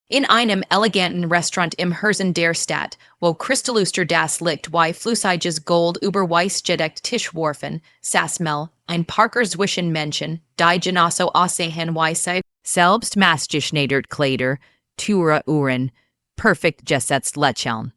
In einem eleganten Restaurant im Herzen der Stadt, wo Kristaluster das Licht wie flüssiges Gold über weißgedeckt Tisch warfen, saß Mel, ein Parker zwischen Menschen, die Genosso aussehen wie sie selbst maßgeschneidert Kleider, teure Uhren, perfekt gesetzt lächeln.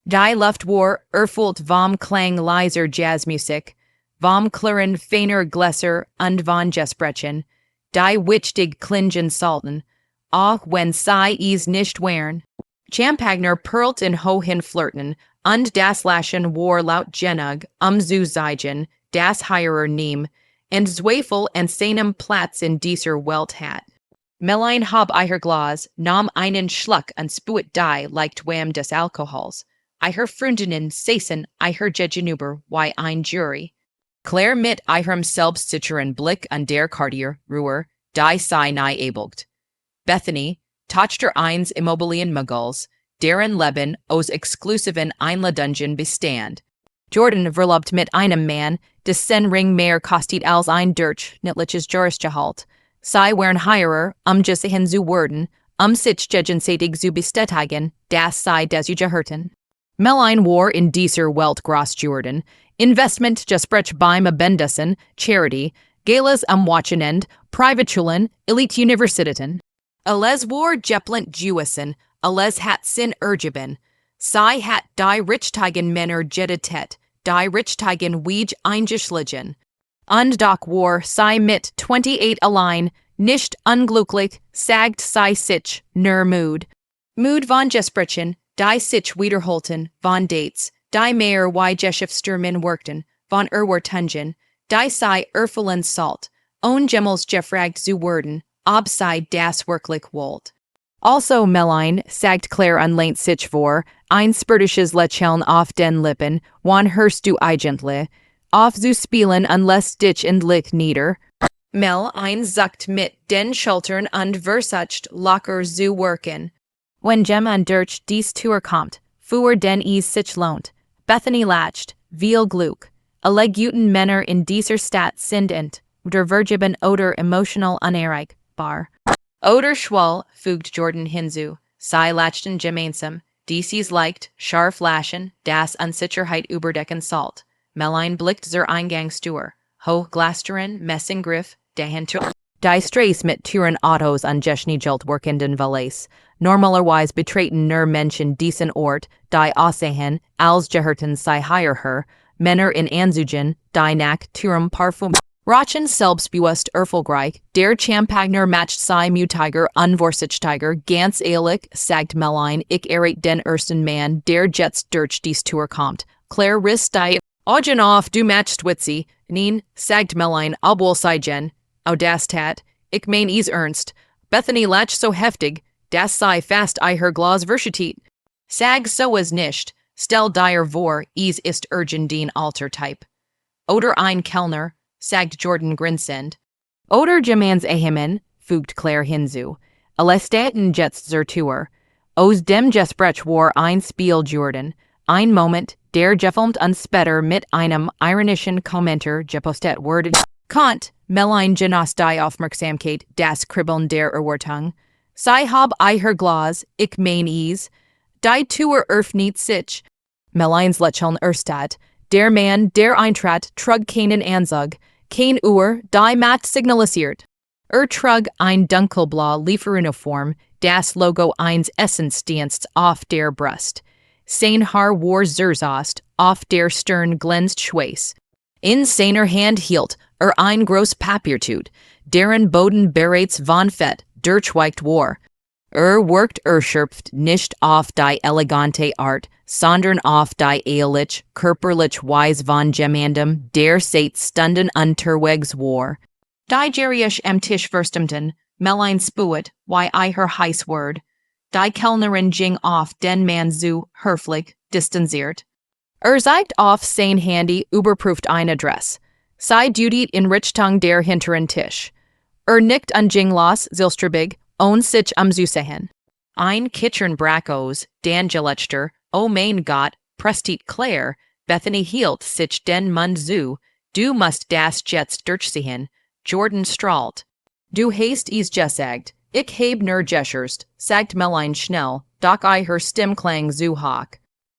Die Luft war erfüllt vom Klang leiser Jazzmusik, vom Klirren feiner Gläser und von Gesprächen, die wichtig klingen sollten, auch wenn sie es nicht wären. Champagner perlt in hohen Flirten, und das Lachen war laut genug, zu zeigen, das heirer nehm, und Zweifel an seinem Platz in dieser Welt hat. Meline hab ihr Glas, nahm einen Schluck und spuit die leicht wärm des Alkohols. Ihre Freundinnen saßen ihr gegenüber wie ein Jury. Claire mit ihrem selbstsicheren Blick und der Cartier, Ruhr, die sie nahe ebelt. Bethany, Tochter eines Immobilienmoguls, deren Leben aus exklusiven Einladungen bestand. Jordan verlobt mit einem Mann, dessen Ring mehr kostet als ein durchschnittliches Jahresgehalt. Sie wären heirer, gesehen zu werden, sich gegenseitig zu bestätigen, dass sie das gehörten. Meline war in dieser Welt groß Jordan, Investmentgespräch beim Abendessen, Charity, Galas am Wochenende, Privatschulen, Elite-Universitäten. Alles war geplant gewesen, alles hat Sinn ergeben. Sie hat die richtigen Männer gedatet, die richtigen Wege eingeschlagen. Und doch war sie mit 28 allein, nicht unglücklich, sagt sie sich, nur müde. Müde von Gesprächen, die sich wiederholten, von Dates, die mehr wie Geschäftsstürmen wirkten, von Erwartungen, die sie erfüllen sollt, jemals gefragt zu werden, ob sie das wirklich wollt. Also Meline, sagt Claire und sich vor, ein spärtisches Lächeln auf den Lippen, wann hörst du eigentlich, auf zu spielen und lässt dich endlich nieder. Mel sagt mit den Schultern und versucht locker zu wirken. Wenn jemand durch dies Tour kommt, für den es sich lohnt, Bethany lacht, viel Glück. Alle guten Männer in dieser Stadt sind der vergeben oder emotional unerreichbar. Oder schwul, fügt Jordan hinzu, sie lachten gemeinsam, dieses leicht, scharf Lachen, das Unsicherheit überdecken sollt. Meline blickt zur Eingangstür, Hochglasterin, Messinggriff, dahinter. Die Straße mit Türen Autos und geschniegelt wirkenden Valais. Normalerweise betreten nur Menschen diesen Ort, die aussehen, als gehörten sie hierher, Männer in Anzügen, die nach Türem Parfum. Rochen selbstbewusst erfolgreich, der Champagner matcht sie mutiger unvorsichtiger, ganz ehrlich, sagt Meline, ich errate den ersten Mann, der jetzt durch dies Tour kommt. Claire risst die Augen auf, du matchst witzi, nein, sagt Meline, obwohl sie gen. Oh das tat, ich mein es ernst. Bethany lacht so heftig, dass sie fast ihr Glas verschüttet. Sag so es nicht, stell dir vor, es ist den Altertyp. Oder ein Kellner, sagt Jordan grinsend. Oder jemans Ehemann, fügt Claire hinzu. Staten jetzt zur Tour. Aus dem Gespräch war ein Spiel Jordan. Ein Moment, der gefilmt und später mit einem ironischen Kommentar gepostet wurde. Kommt, Meline genoss die Aufmerksamkeit, das Kribbeln der Erwartung. Sie hab ihr Glas, ich mein es. Die Tour öffnet sich. Melines Lächeln erstat. Der Mann, der eintrat, trug keinen Anzug, kein Uhr, die matt signalisiert. Trug ein dunkelblau Lieferuniform, das Logo eines Essensdienstes auf der Brust. Sein Haar war zerzaust, auf der Stirn glänzt Schweiß. In seiner Hand hielt ein groß Papiertut, deren Boden bereits von Fett durchweicht war. Workt schöpft nicht auf die elegante Art, sondern auf die ehrlich, körperlich Weise von jemandem, der seit Stunden unterwegs war. Die Gerisch am Tisch verstimmten, Meline spuet, wie ihr heiß word. Die Kellnerin ging auf den Mann zu, höflich, distanziert. Zeigt auf sein Handy, überprüft eine Adresse. Sie dutet in Richtung der hinteren Tisch. Nickt und ging los, silstrebig, sich zu sehen. Ein Kitchen Brackos, Dan Gelechter, oh mein Gott, prestit Claire, Bethany hielt sich den Mund zu, du musst das jetzt durchsehen, Jordan strahlt. Du hast es gesagt, Ich heb nur Gescherst, sagt Meline schnell, doch her Stimm klang zu hoch.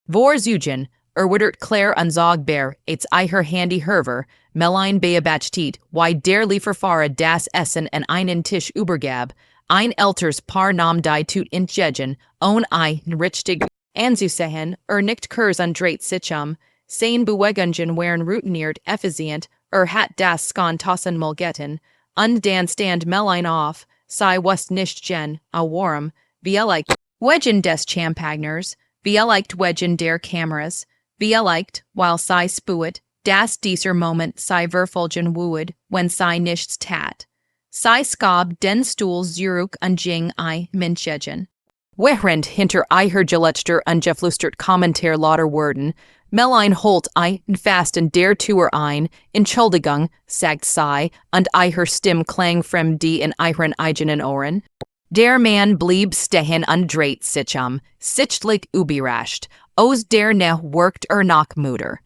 Vor Zugen, wittert Claire unzogbar, ets her handy herver, Meline beabachtit, why der Lieferfahrer das Essen en einen Tisch übergab, ein älters Paar nam die tut intjegen, richtig anzusehen, nicht Kurs undreit sichum, sein Bewegungen waren routiniert effizient, hat das Skon tassen mulgetten, dann stand Meline auf, sei wust nicht gen, a warm, vielleicht Wegen des Champagners, vielleicht wegen der Kameras, vielleicht, while sei spuet, das dieser Moment sei verfolgen wood, when sei nichts tat. Sei skab den Stuhl zurück jing Menschegen. Während hinter Gelächter ungeflüstert Kommentar lauter Worten, Meline holt fasten der Tür ein, Entschuldigung, sagt sei, und Stimm klang frem die in ihren eigenen Ohren. Der Mann blieb stehen undreit sichtlich überrascht, aus der ne workt noch müder.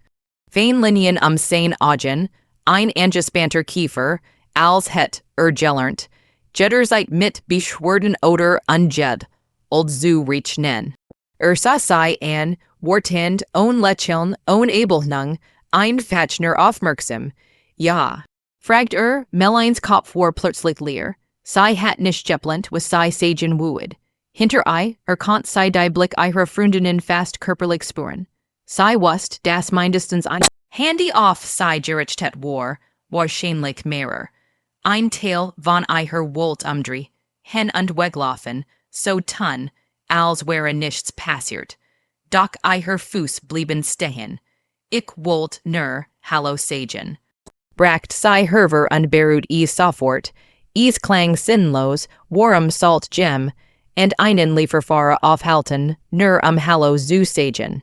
Linien sein Augen, ein angespannter Kiefer, als het gelernt, jederzeit mit beschwerden oder unged, old zu rechnen. Sah sei an, wortend, lächeln, Abelnung, Fachner aufmerksam. Ja, fragt Melines Kopf war plötzlich leer. Sei hat nicht geplent, was sei sagen wood. Hinter konnte sei die Blick ihrer Freundinnen fast körperlich spüren. Sei wust, das mindestens ein Handy off sei gerichtet war schämlich mehrer. Ein Teil von Wolt hen und weglaufen, so tun, als wäre nichts passiert. Doch Fuß blieben stehen. Ich wollt nur Hallo sagen. Bracht sei herver und berut sofort, klang sinnlos, warum salt gem, and einen Lieferfahrer aufhalten, nur Hallo zu sagen.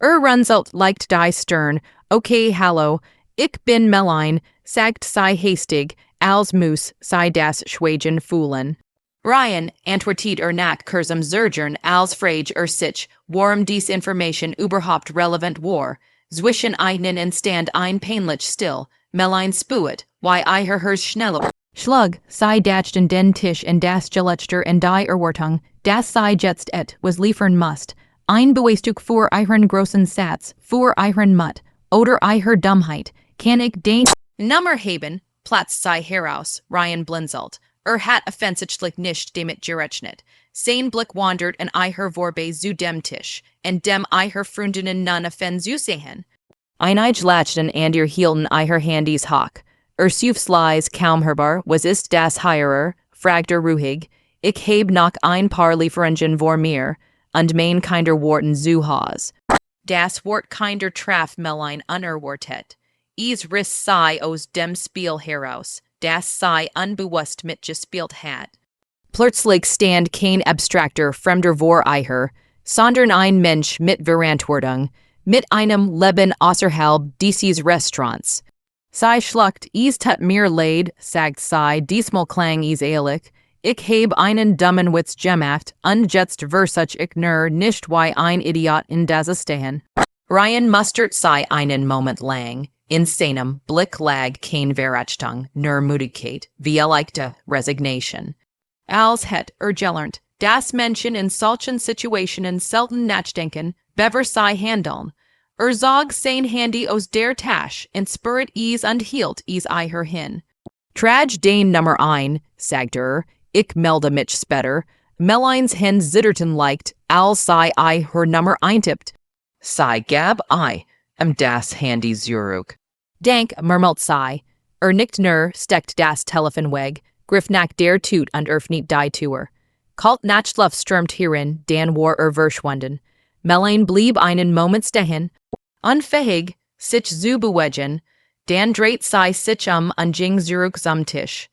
Runzelt leicht die Stern, okay Hallo, ich bin Meline, sagt sei hastig, als muss sei das Schweigen fühlen. Ryan antwortet nach kurzem Zögern als frage sich, warum dies Information überhaupt relevant war. Zwischen einen Instant peinlich still, Meline spuet, why hers schneller. Schlug, sei dachten den Tisch in das Gelächter in die Erwartung, das sei jetzt was liefern must. Ein Beweisstück für ihren großen Satz, für ihren Mut, oder Dummheit, kann ich den Nummer haben, Platz sei heraus, Ryan blinzelt. Hat offensichtlich nicht damit gerechnet. Sein Blick wandert an vorbei zu dem Tisch, und dem Freundinnen nun offen zu sehen. Einige lachten and hielten Handys hoch. Slies kaum hörbar, was ist das Heirer, fragt ruhig. Ich heb noch ein paar Lieferungen vor mir, und mein kinder Worten zu Haus. Das Wort kinder traf Meline unerwartet. Riss sei aus dem Spiel heraus, das sei unbewusst mit gespielt hat. Plötzlich stand kein abstrakter Fremder vor sondern ein Mensch mit Verantwortung, mit einem Leben außerhalb dieses Restaurants. Sei schluckt, tut mir leid, sagt sei, diesmal klang ehrlich. Ich heb einen dummen Witz gemacht, und jetzt versuch ich nur nicht wie ein Idiot in das stehen. Ryan mustert sei einen Moment lang. In seinem Blick lag kein Verachtung, nur Müdigkeit, vielleichte Resignation. Als het gelernt, das Menschen in solchen Situationen selten nachdenken, bever sei handeln. Zog sein Handy aus der Tasche und spürt und hielt hin. Trage den Nummer ein, sagt ich melde mich später. Melines Hen zitterten leicht, als sei her Nummer eintippt. Sei gab das Handy zurück. Dank, murmelt sei. Nicht nur steckt das Telefon weg, griff nach der Tut und öffnet die Tür. Kalt Nachluft strömt hierin, dann war verschwunden. Meline blieb einen Moment stehen, unfähig, sich zu bewegen, dann dreht sei sich und ging zurück zum Tisch.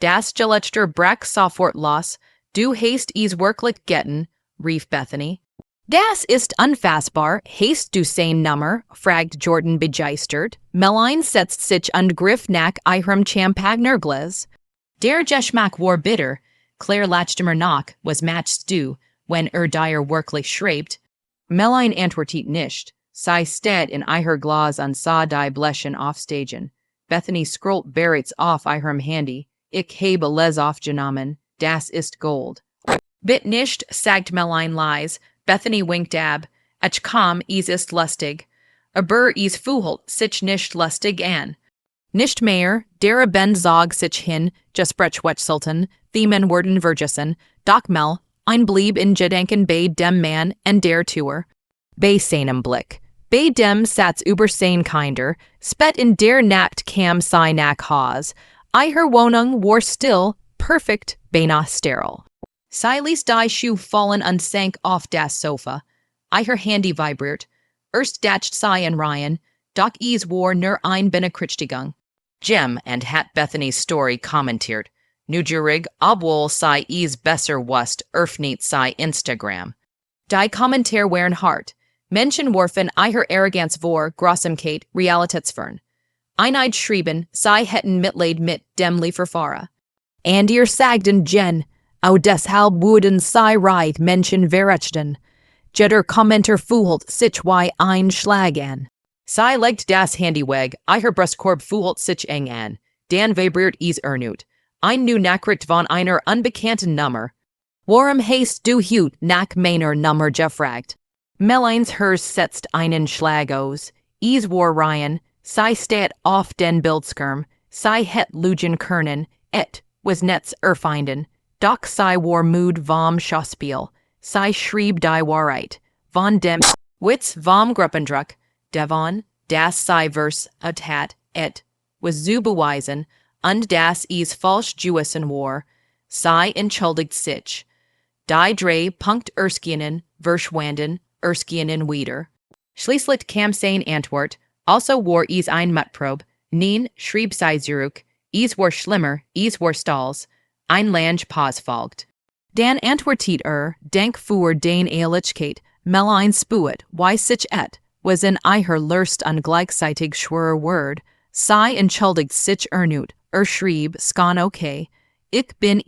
Das Gelächter brach sofort los, du hast wirklich getten, rief Bethany. Das ist unfassbar, hast du sein Nummer? Fragt Jordan begeistert. Meline setzt sich und griff nach ihrem Champagnerglas. Der Geschmack war bitter. Claire lachte nach, was matchst du, wenn dir wirklich schreibt. Meline antwortet nicht. Sei steht in ihr Glas und sah die Blechen aufsteigen. Bethany scrollt bereits auf ihrem Handy. Ich habe les aufgenommen. das ist Gold. Bit nicht, sagt Meline lies, Bethany winkt ab, ach kam, is ist lustig. Aber is fuhlt, sich nicht lustig an. Nicht mehr, der ben zog sich hin, gesprech wetsulten, themen worden vergessen, doch mel, ein blieb in gedenken bei dem Mann en der Tour. Bei seinem Blick. Bei dem Satz über sein Kinder, spet in der Nacht kam sei nach Haus. Ihre Wohnung war still, perfekt, beinahe steril. Sei ließ die Schuhe fallen und sank auf das Sofa. Ihr Handy vibriert. Erst dacht sei en Ryan, doch is war nur ein Benekrichtigung. Jem and hat Bethany's Story kommentiert. Nugerig, obwohl sei is besser wust, öffnet sei Instagram. Die Kommentar waren hart. Menschen warfen ihre Arroganz vor, Grossamkeit, Realitätsfern. Einheit schrieben, sei hätten Mitleid mit dem Lieferfahrer. And ihr sagten Jen, au deshalb wurden sei reich Menschen verrechten. Jeder Kommenter fuhlt sich wie ein Schlag an. Sei legt das Handy weg, ihr Brustkorb fuhlt sich eng an. Dan vibriert is ernut. Ein nu Nachricht von einer unbekannten Nummer. Warum hast du hut nach meiner Nummer gefragt? Melines hers setzt einen Schlag aus. Is war Ryan, sei stat auf den Bildskirm, sei het lugen kernen, et was netz erfinden. Doch sei war mood vom Schauspiel. Sei schrieb die Wahrheit. Von dem Witz vom Gruppendruck, devon, das sei vers hat, et, was zu beweisen, und das is falsch Jewissen war, sei entschuldigt sich. Die drei Punkt Erskinen, verschwanden, Erskinen wieder. Schließlich kam sein Antwort, also war is ein Mutprobe, nein, schrieb sei zurück, is war schlimmer, is war Stals, ein lange Pause folgt. Dan antwortet denk für den Ehrlichkeit, Meline spuet, wie sich et, was in ihr Lust und gleichzeitig schwerer Word, sei entschuldigt sich ernut, schrieb, skan okay, ich bin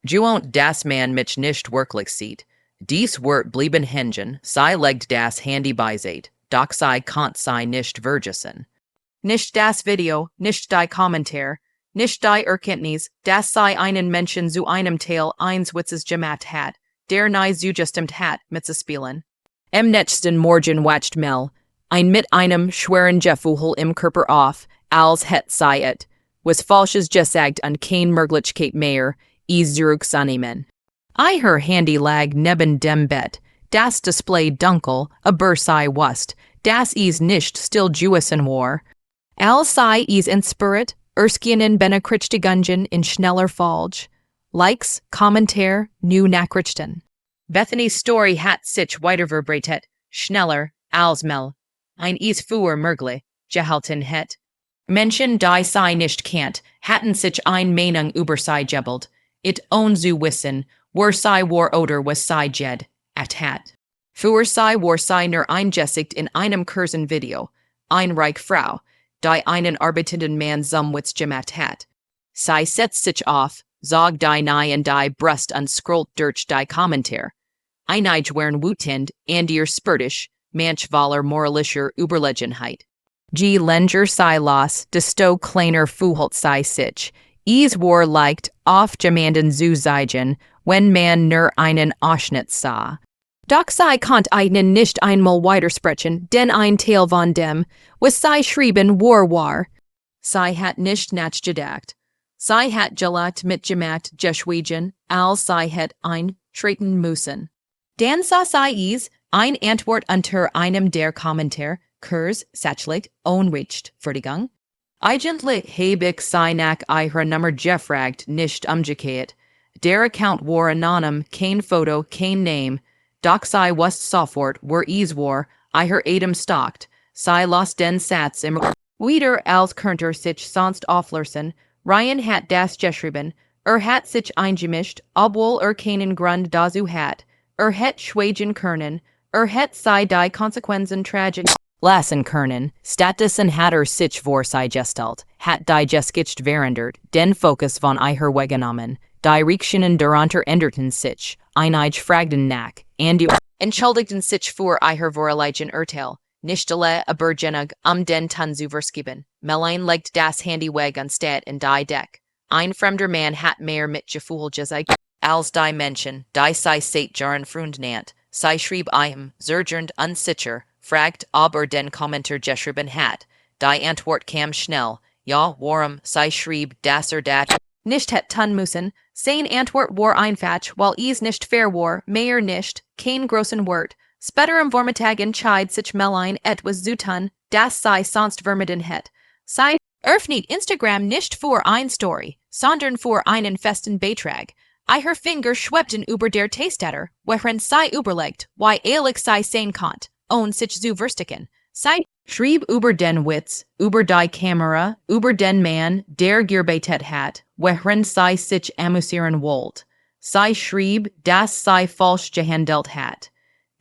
Juont das man mich nicht wirklich sieht. Dies wird blieben hängen, sei legt das Handy beiseite, doch sei konnt sei nicht vergessen. Nicht das Video, nicht die Kommentar, nicht die Erkenntnis, das sei einen Menschen zu einem Teil eins Witzes gemacht hat, der nie zugestimmt hat, mitzuspielen. Am nächsten Morgen wacht Mel, ein mit einem schweren Gefühl im Körper auf, als het sei et, was falsches gesagt und kein Möglichkeit mehr, is zurückzunehmen. Ihr Handy lag neben dem Bett, das Display dunkel, aber sei wust, das is nicht still Jewissen war. Als sei is in Spirit, Erskinen Benekrichtigungen in schneller Folge. Likes, Kommentar, new Nachrichten. Bethany's Story hat sich weiterverbreitet, schneller, als Mel. Ein is fuhr möglich, gehalten het. Menschen die sei nicht kannt, hatten sich ein Meinung über sei gebelt. It own zu wissen, war sei war oder was sei jed, at hat. Für sei war sei nur eingesägt in einem kurzen Video, ein reich Frau, die einen arbeitenden Mann Witz gemacht hat. Sei setzt sich auf, zog die nahe in die Brust und scrollt durch die Kommentar. Einige waren wütend, und ihr spürtisch, manch voller moralischer Überlegenheit. G. Lenger sei los, desto kleiner fuhlt sei sich. Is war leicht auf jemanden zu zeigen, wenn man nur einen Ausschnitt sah. Doch sei konnt einen nicht einmal weitersprechen, denn ein Teil von dem, was sei schrieben war. Sei hat nicht nachgedacht. Sei hat gelat mitgemacht geschwiegen, als sei hat eintreten müssen. Dann sah sei is, ein Antwort unter einem der Kommentar, Kurs, sachlich, unrecht, Vertigung. Eigentlich heb ich sei nach ihrer Nummer gefragt, nicht umgekehrt. Der Account war anonym, kein Foto, kein Name. Doch sei was sofort, war is war, ihr Adam stalkt. Sei los den Satz im wieder als könnte sich sonst auflösen. Ryan hat das geschrieben, hat sich eingemischt, obwohl keinen Grund dazu hat. Het schweigen können, het sei die Konsequenzen tragisch lassen können, stattdessen hat sich vor sei gestellt, hat die Geschichte verandert, den Fokus von ihr weggenommen, die Reaktionen darunter änderten sich, einige fragten nach, und die entschuldigten sich für ihr vorliegen Urteil, nicht alle aber genug, den Ton zu vergeben. Meline legt das Handy weg anstatt in die Deck. Ein fremder Mann hat mehr mit Gefühl gesagt. als Dimension, die sei seit Jaren Frundnant, sei schrieb einem, zergernd unsicher, fragt ob den Kommenter geschrieben hat, die Antwort kam schnell, ja, warum, sei schrieb das dat. Nicht het tun müssen, sein Antwort war einfach, weil is nicht fair war, mehr nicht, kein großen Wort. Später am Vormittag entscheid sich Meline etwas zu tun, das sei sonst vermieden het. Sei öffnet Instagram nicht für ein Story, sondern für einen festen Beitrag. Ihr Finger schwebten über der Testater, während sei überlegt, wie ehrlich sei sein konnt, und sich zu versticken. Sei schrieb über den Witz, über die Kamera, über den Mann, der gearbeitet hat, während sei sich amüsieren wollt. Sei schrieb, dass sei falsch gehandelt hat.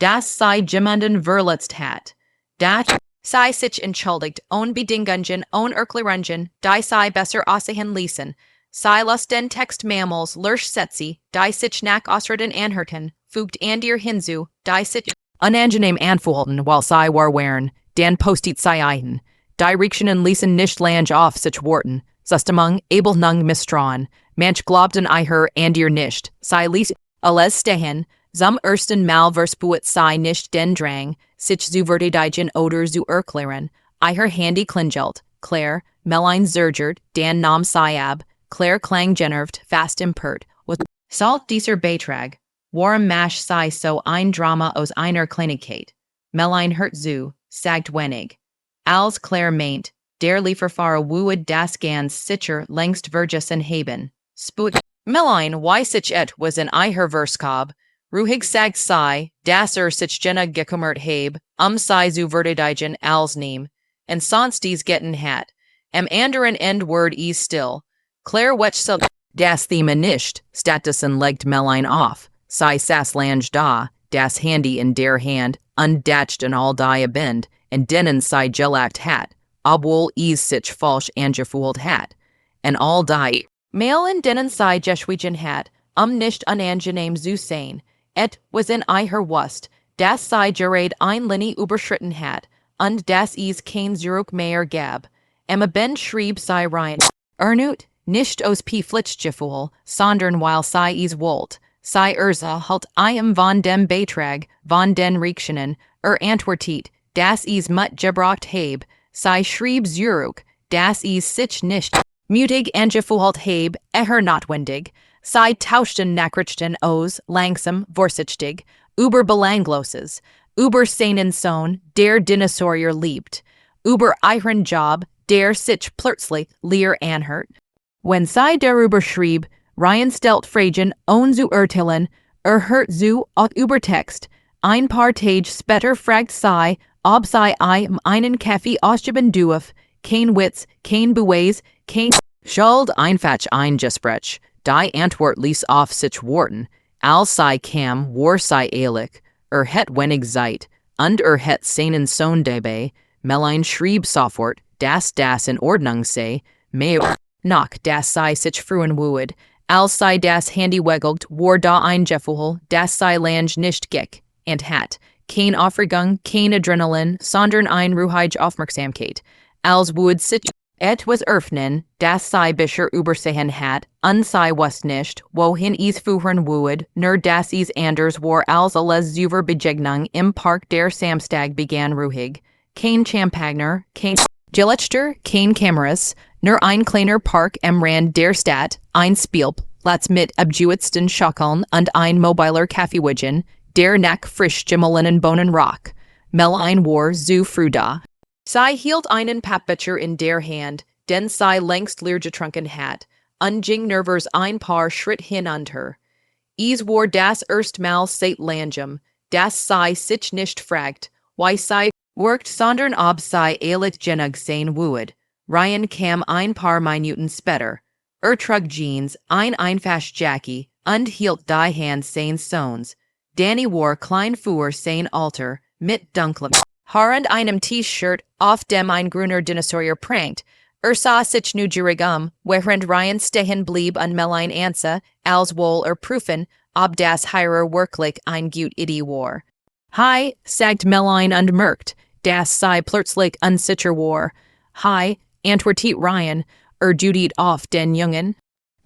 Das sei jemanden verletzt hat. Das sei sich entschuldigt, Bedingungen, Erklärungen, die sei besser aussehen ließen. Sei los den Text Mammals, lurch setzi, die sich nach Ausreden anhörten, fügt an dir hinzu, die sich unangenehm anfühlten, while sei war waren, dan postit sei eichen. Die Riechenen ließen nicht lange auf sich warten, Zustimung, Abelnung misstrauen, manch glaubten ihr an dir nicht, sei ließ alles stehen, zum ersten Mal verspuet sei nicht den Drang, sich zu verteidigen oder zu erklären, ihr Handy klingelt, Claire, Meline zergert, dan nahm sei ab, Claire klang genervt, fast empört, with salt dieser Beitrag, warum masch sei so ein Drama aus einer Kleinigkeit, Meline hört zu, sagt wenig, als Claire meint, der Lieferfahrer wued das ganz sicher längst vergessen haben, sput, Meline wie sich was in ihr Verskab, ruhig sagt sei, dass sich Jenna gekümmert heb, sei zu verteidigen als nehm, und sonst dies getten hat, am anderen Endword is still, Claire wetsch so, das Thema nicht, stattdessen legt Meline auf, sei sass lange da, das Handy in der Hand, undatcht und all die bend, und denen sei gelacht hat, obwohl is sich falsch angefühlt hat, und all die, Mail in denen sei geschwiegen hat, nicht unangenehm zu sein, et was in ihr wust, das sei gerade ein Linie überschritten hat, und das is kein Zurück mehr gab, Emma Ben schrieb sei Ryan, Ernut, nicht aus Flitschgefühl, sondern weil sei is wollt, sei halt von dem Beitrag, von den Riechenen, antwortet, das is mut gebracht heb, sei schrieb Zurück, das is sich nicht, mutig angefühlt heb, notwendig, sei tauschten Nachrichten aus, langsam, vorsichtig, über Belangloses, über seinen Sohn, der Dinosaurier liebt, über ihren Job, der sich plötzlich leer anhört. Wenn sei darüber schrieb, Ryan stellt Fragen zu urteilen, hört zu auch über Text. Ein paar Tage später fragt sei, ob sei einen Kaffee ausgeben darf, kein Witz, kein Beweis, kein Schuld einfach ein Gespräch. Die Antwort ließ auf sich warten, als sei kam, war sei ehrlich, het wenig Zeit, und het seinen Sohn dabei, Meline schrieb sofort, dass das in Ordnung sei, mehr noch das sei sich frühen wued, als sei das Handy weggelt, war da ein Gefühl, das sei lang nicht gick, und hat, kein Aufregung, kein Adrenalin, sondern ein ruhige Aufmerksamkeit, als wued sich etwas öffnen, das sei bisher übersehen hat, und sei was nicht, wohin is fuhren wued, nur das is anders war als alles zur Begegnung im Park der Samstag begann ruhig, kein Champagner, kein Gelechter, kein Kameras, nur ein kleiner Park am Rand der Stadt, ein Spielplatz mit abgeützten Schaukeln und ein mobiler Kaffeewagen, der nach frisch gemahlenen Bohnen roch. Meline war zu früh da. Sei hielt einen Pappbecher in der Hand, den sei längst leer getrunken hat, und ging nervös ein paar Schritt hinunter. Es war das erstmal seit langem, dass sei sich nicht fragt, wie sei worked sondern ob sei ehrlich genug sein wued. Ryan kam ein paar Minuten später. Trug Jeans, ein einfach Jackie, und hielt die Hand seines Sohns. Danny war klein für sein Alter, mit dunklem Haar und einem T-Shirt, auf dem ein grüner Dinosaurier prangt. Sah sich neugierig während Ryan stehen blieb und Meline ansa, als wohl prüfen, ob das Heirer wirklich ein gut Idee war. Hi, sagt Meline und merkt, dass sei plötzlich unsicher war. Hi, antwortet Ryan, judiet auf den Jungen.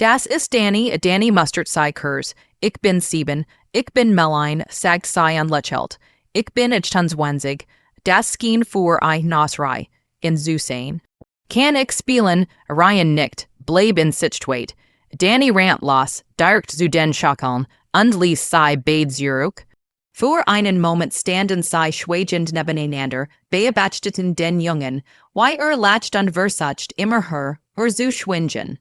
Das ist Danny, Danny Mustard sei Kurs. Ich bin sieben, ich bin Meline, sagt sei anlächelt. Ich bin Wenzig. Das schien für ein Nasrei, in Zusain. Kann ich spielen, Ryan nickt, bleib in Sichtweit. Danny rant los, direkt zu den Schackeln, und ließ sei beid zurück. Für einen Moment standen sei schweigend nebeneinander, beobachteten den Jungen, wie lacht und versucht immer höher, zu schwingen.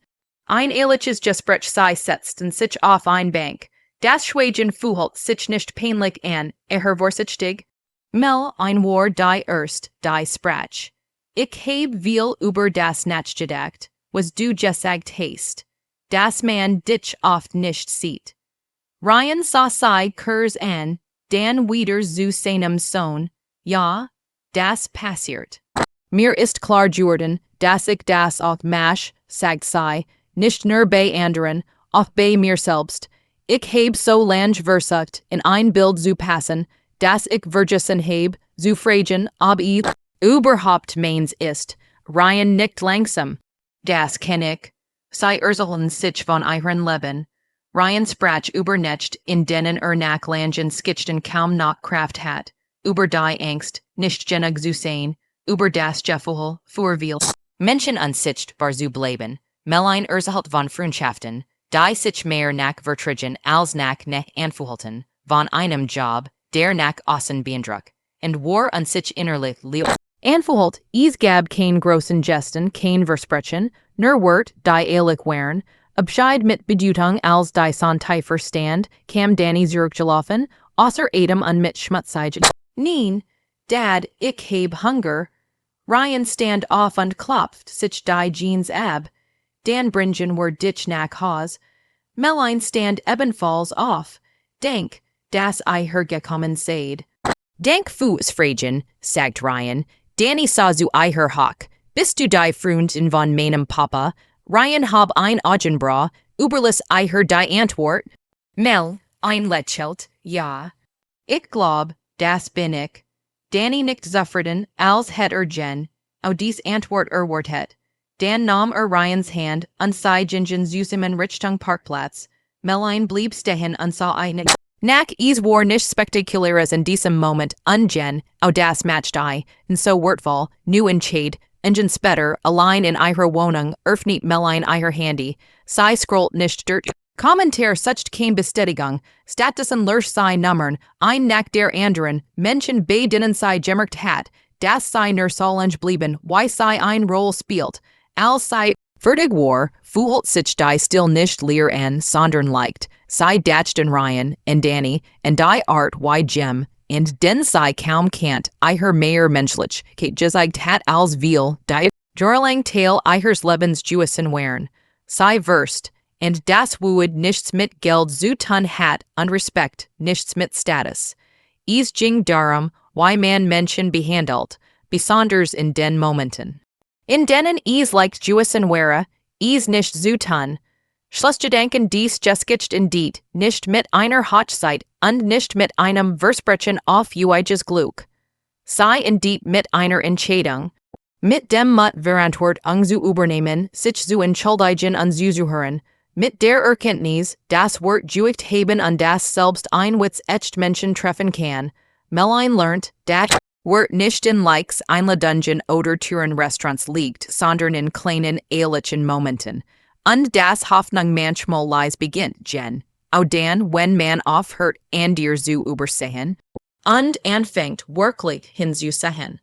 Ein ehrliches Gespräch sei setzten sich auf ein Bank. Das Schweigen fühlt sich nicht peinlich an, vorsichtig. Mel ein Wort die die Sprach. Ich hab viel über das nachgedacht, was du gesagt hast. Das man dich oft nicht sieht. Ryan sah sei Kurs an, dann wieder zu seinem Sohn. Ja, das passiert. Mir ist klar Jordan, dass ich das auch mach, sagt sei, nicht nur bei anderen, auch bei mir selbst. Ich hab so lang versucht, in ein Bild zu passen, dass ich vergessen hab, zu fragen, ob ich überhaupt meins ist. Ryan nickt langsam. Das kenn ich. Sei Ursuln sich von ihren Leben. Ryan sprach übernächt, in denen nach langen Skitchten kaum noch Kraft hat. Über die Angst, nicht genug zu sein. Über das Gefühl, für Menschen an sich war zu bleiben. Meline von Freundschaften. Die sich mehr nach vertrigen als nach ne anfuhlten. Von einem Job, der nach außen beeindruck. Und war an sich innerlich Anfuhlt, gab kein großen Gesten, kein Versprechen, nur Wort, die ehrlich waren. Abscheid mit Bedeutung als die Sonnentiefer stand, kam Danny zurückgelaufen, außer Adam und mit schmutzig. Nein, Dad, ich hab Hunger. Ryan stand auf und klopft sich die Jeans ab. Dan bringen war dich nach Haus. Meline stand ebenfalls auf. Denk, dass gekommen seid. Denk Fuß fragen, sagt Ryan. Danny sah zu hock. Bist du die Freundin von meinem Papa? Ryan hab ein Augenbraw, überlis die Antwort. Mel, ein lächelt, ja. Ich glaub, das bin ich. Danny nickt zufrieden, als Jen. Dies Antwort Wort het. Dan nahm Ryans Hand, und sei gingen zusammen Richtung Parkplatz. Meline blieb stehen und sah eine. Nach war nicht spektakuläres in diesem Moment, Jen, das matcht und so wortvoll, nu entscheid, Ingen später, allein in ihrer Wohnung, öffnet Meline ihr Handy. Sei scrollt nicht durch. Kommentar sucht kein Bestätigung. Stattdessen löscht sei Nummern, ein nach der anderen, Menschen bei denen sei gemerkt hat, dass sei nur solange blieben, wie sei ein Roll spielt. Als sei fertig war, fühlt sich die still nicht leer an, sondern leicht. Sei dachten Ryan, und Danny, und die Art wie Jem, und den sei kaum kennt, mehr menschlich, gezeigt hat als viel, die Jorlang Teil ihres Lebens Jewissen wären. Sei verst, und das would nichts mit Geld zu tun hat, und Respekt, nichts mit Status. Es ging darum, wie man Menschen behandelt, besonders in den Momenten. In denen es leicht Jewissen wäre, es nicht zu tun. Schlussgedanken dies geskicht indeed, nicht mit einer Hochzeit und nicht mit einem Versprechen auf juiges Glück. Sei indeed mit einer Entscheidung. Mit dem Mut Verantwortung zu übernehmen, sich zu entschuldigen und zuzuhören. Mit der Erkenntnis, das Wort juicht haben und das selbst ein Witz echt Menschen treffen kann. Meline lernt, dass Wort nicht in Likes Einladungen oder Türen Restaurants liegt, sondern in kleinen, ehrlichen Momenten. Und das Hoffnung manchmal leis beginnt, Jen. Dann, wenn man aufhört, an dir zu übersehen. Und anfängt wirklich hinzusehen.